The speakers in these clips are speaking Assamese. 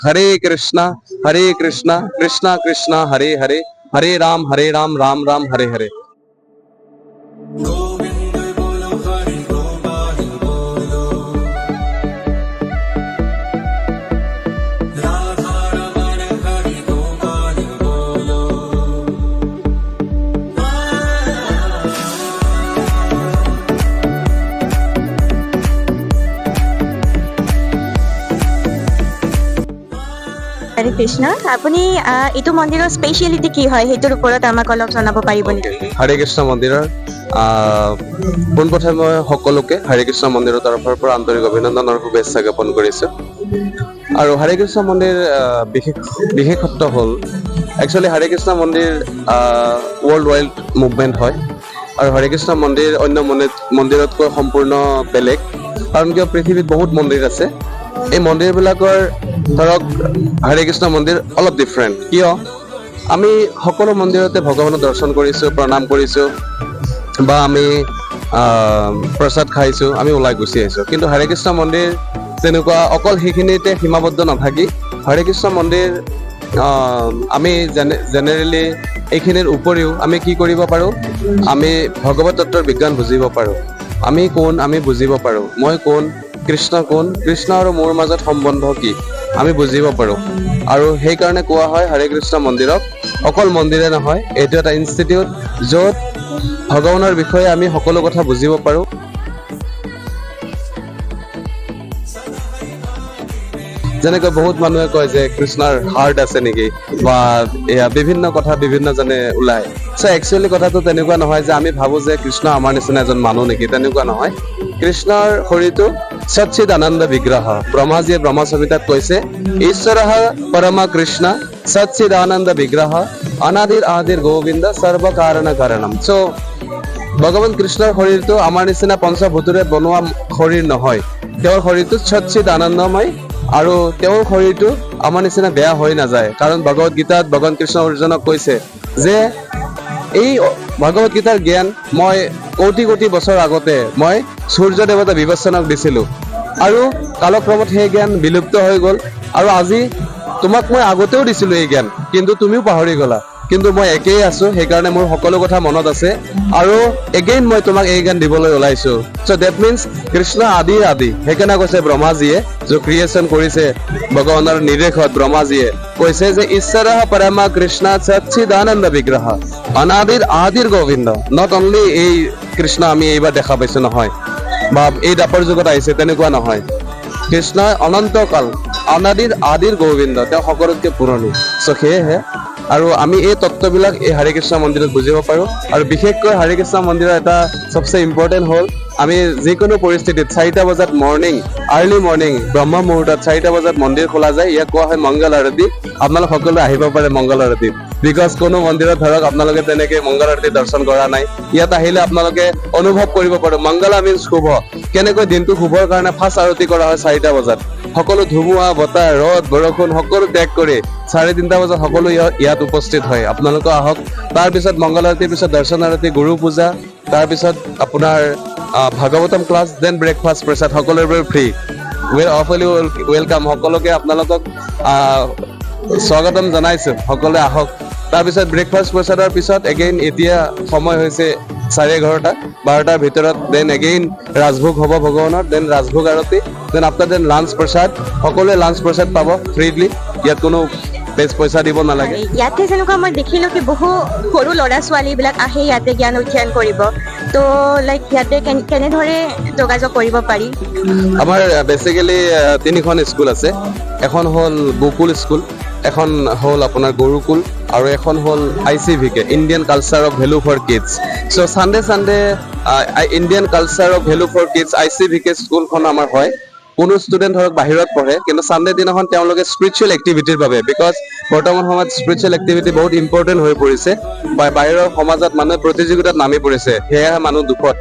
हरे कृष्णा कृष्णा कृष्णा हरे हरे, हरे राम राम राम हरे हरे। गोविंद बोलो हरि गोपाल बोलो, राधा रमण हरि गोपाल बोलो। হৰে কৃষ্ণ আপুনি এইটো মন্দিৰৰ স্পেচিয়েলিটি কি হয় সেইটোৰ ওপৰত আমাক অলপ জনাব পাৰিব নেকি? হৰে কৃষ্ণ মন্দিৰৰ পোনপ্ৰথমে মই সকলোকে হৰে কৃষ্ণ মন্দিৰৰ তৰফৰ পৰা আন্তৰিক অভিনন্দন আৰু শুভেচ্ছা জ্ঞাপন কৰিছো। আৰু হৰে কৃষ্ণ মন্দিৰ বিশেষত্ব হ'ল একচুৱেলি হৰে কৃষ্ণ মন্দিৰ ৱৰ্ল্ড ৱাইড মুভমেণ্ট হয় আৰু হৰে কৃষ্ণ মন্দিৰ অন্য মন্দিৰতকৈ সম্পূৰ্ণ বেলেগ, কাৰণ কিয় পৃথিৱীত বহুত মন্দিৰ আছে। এই মন্দিৰবিলাকৰ ধৰক হৰে কৃষ্ণ মন্দিৰ অলপ ডিফাৰেণ্ট। কিয় আমি সকলো মন্দিৰতে ভগৱানক দৰ্শন কৰিছোঁ, প্ৰণাম কৰিছোঁ বা আমি প্ৰসাদ খাইছোঁ, আমি ওলাই গুচি আহিছোঁ। কিন্তু হৰে কৃষ্ণ মন্দিৰ তেনেকুৱা অকল সেইখিনিতে সীমাবদ্ধ নাথাকি হৰে কৃষ্ণ মন্দিৰ আমি জেনেৰেলি এইখিনিৰ উপৰিও আমি কি কৰিব পাৰোঁ, আমি ভগৱত তত্ত্বৰ বিজ্ঞান বুজিব পাৰোঁ। আমি কোন আমি বুজিব পাৰোঁ, মই কোন, কৃষ্ণ কোন, কৃষ্ণ আৰু মোৰ মাজত সম্বন্ধ কি আমি বুজিব পাৰোঁ। আৰু সেইকাৰণে কোৱা হয় হৰে কৃষ্ণ মন্দিৰক অকল মন্দিৰে নহয়, এইটো এটা ইনষ্টিটিউট য'ত ভগৱানৰ বিষয়ে আমি সকলো কথা বুজিব পাৰোঁ। যেনেকৈ বহুত মানুহে কয় যে কৃষ্ণৰ হাৰ্ট আছে নেকি বা এয়া বিভিন্ন কথা বিভিন্নজনে ওলায়। চ' একচুৱেলি কথাটো তেনেকুৱা নহয় যে আমি ভাবোঁ যে কৃষ্ণ আমাৰ নিচিনা এজন মানুহ নেকি, তেনেকুৱা নহয়। কৃষ্ণৰ শৰীৰটো সচ্চিদ আনন্দ বিগ্ৰহ, ব্ৰহ্মাজীয়ে ব্ৰহ্ম সংহিতাত কৈছে ঈশ্বৰঃ পৰমা কৃষ্ণ সচ্চিদ আনন্দ বিগ্ৰহ অনাদিৰ আদিৰ গোবিন্দ সৰ্ব কাৰণ কাৰণম। চ' ভগৱান কৃষ্ণৰ শৰীৰটো আমাৰ নিচিনা পঞ্চভূতৰে বনোৱা শৰীৰ নহয়। তেওঁৰ শৰীৰটো সচ্চিদ আনন্দময় আৰু তেওঁৰ শৰীৰটো আমাৰ নিচিনা বেয়া হৈ নাযায়। কাৰণ ভগৱত গীতাত ভগৱান কৃষ্ণ অৰ্জুনক কৈছে যে এই ভগৱত গীতাৰ জ্ঞান মই কোটি কোটি বছৰ আগতে মই সূৰ্য দেৱতা বিবেচনাক দিছিলোঁ আৰু কালক্ৰমত সেই জ্ঞান বিলুপ্ত হৈ গ'ল। আৰু আজি তোমাক মই আগতেও দিছিলোঁ এই জ্ঞান, কিন্তু তুমিও পাহৰি গ'লা। কিন্তু মই একেই আছো, সেইকাৰণে মোৰ সকলো কথা মনত আছে আৰু এগেইন মই তোমাক এই জ্ঞান দিবলৈ ওলাইছো। চ' ডেট মিনছ কৃষ্ণ আদি সেইকাৰণে কৈছে ব্ৰহ্মাজীয়ে যে ক্ৰিয়েশ্যন কৰিছে ভগৱানৰ নিৰ্দেশত ব্ৰহ্মাজীয়ে কৈছে যে ঈশ্বৰঃ পৰমা কৃষ্ণ সচ্চিদানন্দ বিগ্ৰহ অনাদিৰ আদিৰ গোবিন্দ। নট অনলি এই কৃষ্ণ আমি এইবাৰ দেখা পাইছো নহয় বা এই দাপৰ যুগত আহিছে, তেনেকুৱা নহয়। কৃষ্ণ অনন্তকাল অনাদিৰ আদিৰ গোবিন্দ, তেওঁ সকলোতকৈ পুৰণি। চ' সেয়েহে আৰু আমি এই তত্ত্ববিলাক এই হৰে কৃষ্ণ মন্দিৰত বুজিব পাৰোঁ। আৰু বিশেষকৈ হৰে কৃষ্ণ মন্দিৰৰ এটা চবচে ইম্পৰ্টেণ্ট হ'ল আমি যিকোনো পৰিস্থিতিত 4টা বজাত আৰ্লি মৰ্ণিং ব্ৰহ্ম মুহূৰ্তত 4টা বজাত মন্দিৰ খোলা যায়। ইয়াক কোৱা হয় মংগল আৰতি। আপোনালোক সকলোৱে আহিব পাৰে মংগল আৰতিত, বিকজ কোনো মন্দিৰত ধৰক আপোনালোকে তেনেকে মংগল আৰতি দৰ্শন কৰা নাই। ইয়াত আহিলে আপোনালোকে অনুভৱ কৰিব পাৰে মংগলা মিনছ শুভ, কেনেকৈ দিনটো শুভৰ কাৰণে ফাৰ্ষ্ট আৰতি কৰা হয় 4টা বজাত। সকলো ধুমুহা বতাহ ৰ'দ বৰষুণ সকলো ত্যাগ কৰি 3:30 বজাত সকলো ইয়াত উপস্থিত হয়। আপোনালোকে আহক। তাৰপিছত মংগল আৰতিৰ পিছত দৰ্শন আৰতি, গুৰু পূজা, তাৰপিছত আপোনাৰ ভাগৱতম ক্লাছ, দেন ব্ৰেকফাষ্ট, প্ৰসাদ সকলোৰে বাবে ফ্ৰী। ৱেলকাম, সকলোকে আপোনালোকক স্বাগতম জনাইছো, সকলোৱে আহক। তাৰপিছত ব্ৰেকফাষ্ট প্ৰসাদৰ পিছত এগেইন এতিয়া সময় হৈছে 11:30, 12টাৰ ভিতৰত দেন এগেইন ৰাজভোগ হ'ব ভগৱানৰ, দেন ৰাজভোগ আৰতি, দেন আফটাৰ দেন লাঞ্চ প্ৰসাদ। সকলোৱে লাঞ্চ প্ৰসাদ পাব ফ্ৰীলি, ইয়াত কোনো পইচা দিব নালাগে। ইয়াতে যেনেকুৱা মই দেখিলো কি বহু সৰু ল'ৰা ছোৱালীবিলাক আহে ইয়াতে জ্ঞান অধ্যয়ন কৰিব, তো লাইক ইয়াতে কেনেদৰে যোগাযোগ কৰিব পাৰি? আমাৰ বেচিকেলি 3খন স্কুল আছে। এখন হ'ল গোকুল স্কুল, এখন হ'ল আপোনাৰ গুৰুকুল আৰু এখন হ'ল ICVK, Indian culture of value for kids. So' Sunday Indian culture of value for kids ICVK স্কুলখন আমাৰ হয়। কোনো ষ্টুডেণ্ট ধৰক বাহিৰত পঢ়ে, কিন্তু চানডে দিনাখন তেওঁলোকে স্পিৰিচুৱেল এক্টিভিটিৰ বাবে, বিকজ বৰ্তমান সময়ত স্পিৰিচুৱেল এক্টিভিটি বহুত ইম্পৰ্টেণ্ট হৈ পৰিছে। বাহিৰৰ সমাজত মানুহে প্ৰতিযোগিতাত নামি পৰিছে, সেয়েহে মানুহ দুখত।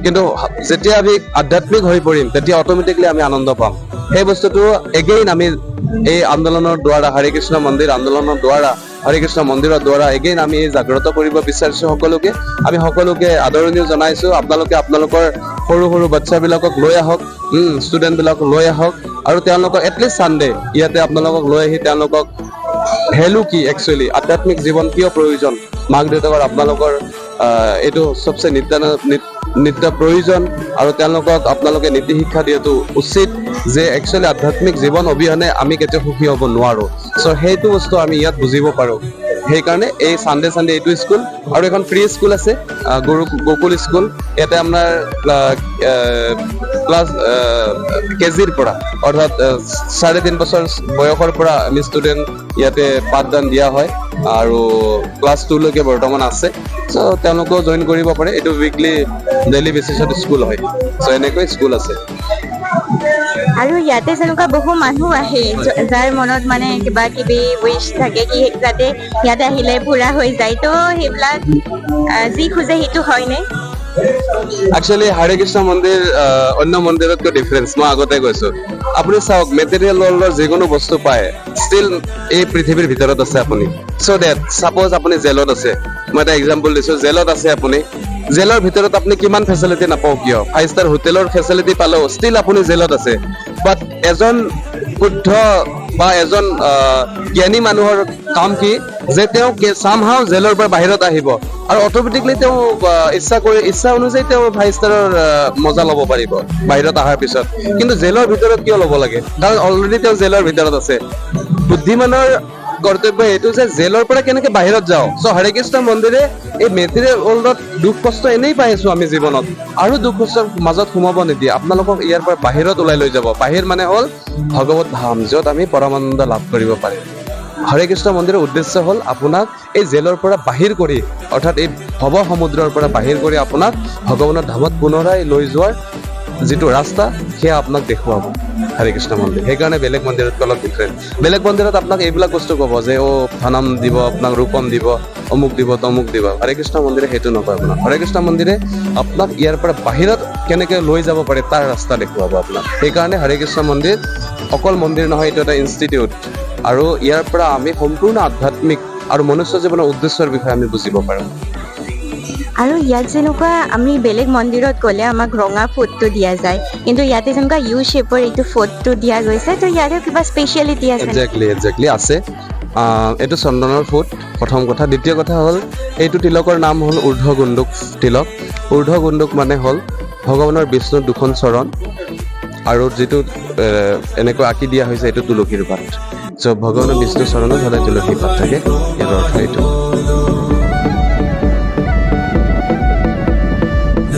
কিন্তু যেতিয়া আমি আধ্যাত্মিক হৈ পৰিম তেতিয়া অট'মেটিকলি আমি আনন্দ পাম। সেই বস্তুটো এগেইন আমি এই আন্দোলনৰ দ্বাৰা, হৰে কৃষ্ণ মন্দিৰ আন্দোলনৰ দ্বাৰা, হৰে কৃষ্ণ মন্দিৰৰ দ্বাৰা এগেইন আমি জাগ্ৰত কৰিব বিচাৰিছো সকলোকে। আমি সকলোকে আদৰণি জনাইছো। আপোনালোকে আপোনালোকৰ সৰু সৰু বাচ্ছাবিলাকক লৈ আহক, ষ্টুডেণ্টবিলাকক লৈ আহক আৰু তেওঁলোকক এটলিষ্ট চানডে ইয়াতে আপোনালোকক লৈ আহি তেওঁলোকক ভেলু কি একচুৱেলি আধ্যাত্মিক জীৱন কিয় প্ৰয়োজন মাক দেউতাকৰ আপোনালোকৰ এইটো চবচে নিত্য প্ৰয়োজন আৰু তেওঁলোকক আপোনালোকে নীতি শিক্ষা দিয়াটো উচিত যে একচুৱেলি আধ্যাত্মিক জীৱন অবিহনে আমি কেতিয়াও সুখী হ'ব নোৱাৰো চ' সেইটো বস্তু আমি ইয়াত বুজিব পাৰো সেইকাৰণে এই চানডে এইটো স্কুল আৰু এখন প্ৰি স্কুল আছে গোকুল স্কুল ইয়াতে আপোনাৰ ক্লাছ কেজিৰ পৰা অৰ্থাৎ 3.5 বছৰ বয়সৰ পৰা আমি ষ্টুডেণ্ট ইয়াতে পাঠদান দিয়া হয় আৰু ক্লাছ 2 লৈকে বৰ্তমান আছে চ' তেওঁলোকেও জইন কৰিব পাৰে এইটো উইকলি ডেইলি বেচিছত স্কুল হয় চ' এনেকৈ স্কুল আছে আৰু ইয়াতে যেনেকুৱা বহু মানুহ আহে যাৰ মনত মানে কিবা কিবি উইচ থাকে কি যাতে ইয়াতে আহিলে পুৰা হৈ যায় তো সেইবিলাক যি খোজে সেইটো হয়নে একচুৱেলি হৰে কৃষ্ণ মন্দিৰ অন্য মন্দিৰতকৈ ডিফাৰেঞ্চ মই আগতে কৈছো আপুনি চাওক মেটেৰিয়েল ৱৰ্ল্ডৰ যিকোনো বস্তু পায় ষ্টিল এই পৃথিৱীৰ ভিতৰত আছে আপুনি চ' ডেট ছাপ'জ আপুনি জেলত আছে মই এটা এক্সাম্পল দিছো জেলত আছে আপুনি জেলৰ ভিতৰত আপুনি কিমান ফেচিলিটি নাপাওঁ কিয় 5 ষ্টাৰ হোটেলৰ ফেচিলিটি পালেও ষ্টিল আপুনি জেলত আছে বাট এজন শুদ্ধ বা এজন জ্ঞানী মানুহৰ কাম কি যে তেওঁ সামহাও জেলৰ পৰা বাহিৰত আহিব আৰু অট'মেটিকলি তেওঁ ইচ্ছা অনুযায়ী তেওঁ 5 ষ্টাৰৰ মজা ল'ব পাৰিব বাহিৰত অহাৰ পিছত কিন্তু জেলৰ ভিতৰত কিয় ল'ব লাগে কাৰণ অলৰেডি তেওঁ জেলৰ ভিতৰত আছে বুদ্ধিমানৰ কৰ্তব্য এইটো যে জেলৰ পৰা কেনেকে বাহিৰত যাওঁ চ' হৰে কৃষ্ণ মন্দিৰে এই মেটেৰিয়েল ৱৰ্ল্ডত দুখ কষ্ট এনেই পাই আছো আমি জীৱনত আৰু দুখ কষ্টৰ মাজত সোমাব নিদিয়ে আপোনালোকক ইয়াৰ পৰা বাহিৰত ওলাই লৈ যাব বাহিৰ মানে হ'ল ভগৱত ধাম য'ত আমি পৰমানন্দ লাভ কৰিব পাৰিম হৰে কৃষ্ণ মন্দিৰৰ উদ্দেশ্য হ'ল আপোনাক এই জেলৰ পৰা বাহিৰ কৰি অৰ্থাৎ এই ভৱ সমুদ্ৰৰ পৰা বাহিৰ কৰি আপোনাক ভগৱানৰ ধামত পুনৰাই লৈ যোৱাৰ যিটো ৰাস্তা সেয়া আপোনাক দেখুৱাব হৰে কৃষ্ণ মন্দিৰ সেইকাৰণে বেলেগ মন্দিৰতকৈ অলপ ডিফাৰেণ্ট বেলেগ মন্দিৰত আপোনাক এইবিলাক বস্তু ক'ব যে ধনম দিব আপোনাক ৰূপম দিব অমুক দিব তমুক দিব হৰে কৃষ্ণ মন্দিৰে সেইটো নকয় আপোনাক হৰে কৃষ্ণ মন্দিৰে আপোনাক ইয়াৰ পৰা বাহিৰত কেনেকৈ লৈ যাব পাৰে তাৰ ৰাস্তা দেখুৱাব আপোনাক সেইকাৰণে হৰে কৃষ্ণ মন্দিৰ অকল মন্দিৰ নহয় এইটো এটা ইনষ্টিটিউট আৰু ইয়াৰ পৰা আমি সম্পূৰ্ণ আধ্যাত্মিক আৰু মনুষ্য জীৱনৰ উদ্দেশ্যৰ বিষয়ে আমি বুজিব পাৰোঁ আৰু ইয়াত যেনেকুৱা আমি বেলেগ মন্দিৰত গ'লে আমাক ৰঙা ফুটটো দিয়া যায় কিন্তু ইয়াতে যেনেকুৱা ইউ শ্বেপৰ এইটো ফুটটো দিয়া গৈছে তো ইয়াতে কিবা স্পেচিয়েলিটি আছে একজেক্টলি আছে এইটো চন্দনৰ ফুট প্ৰথম কথা দ্বিতীয় কথা হ'ল এইটো তিলকৰ নাম হ'ল ঊৰ্ধ্ব গুণ্ডুক তিলক ঊৰ্ধ্ব গুণ্ডুক মানে হ'ল ভগৱানৰ বিষ্ণুৰ দুখন চৰণ আৰু যিটো এনেকৈ আঁকি দিয়া হৈছে এইটো তুলসীৰ পাত চ' ভগৱানৰ বিষ্ণুৰ চৰণত সদায় তুলসীৰ পাত থাকে ইয়াৰ অৰ্থ এইটো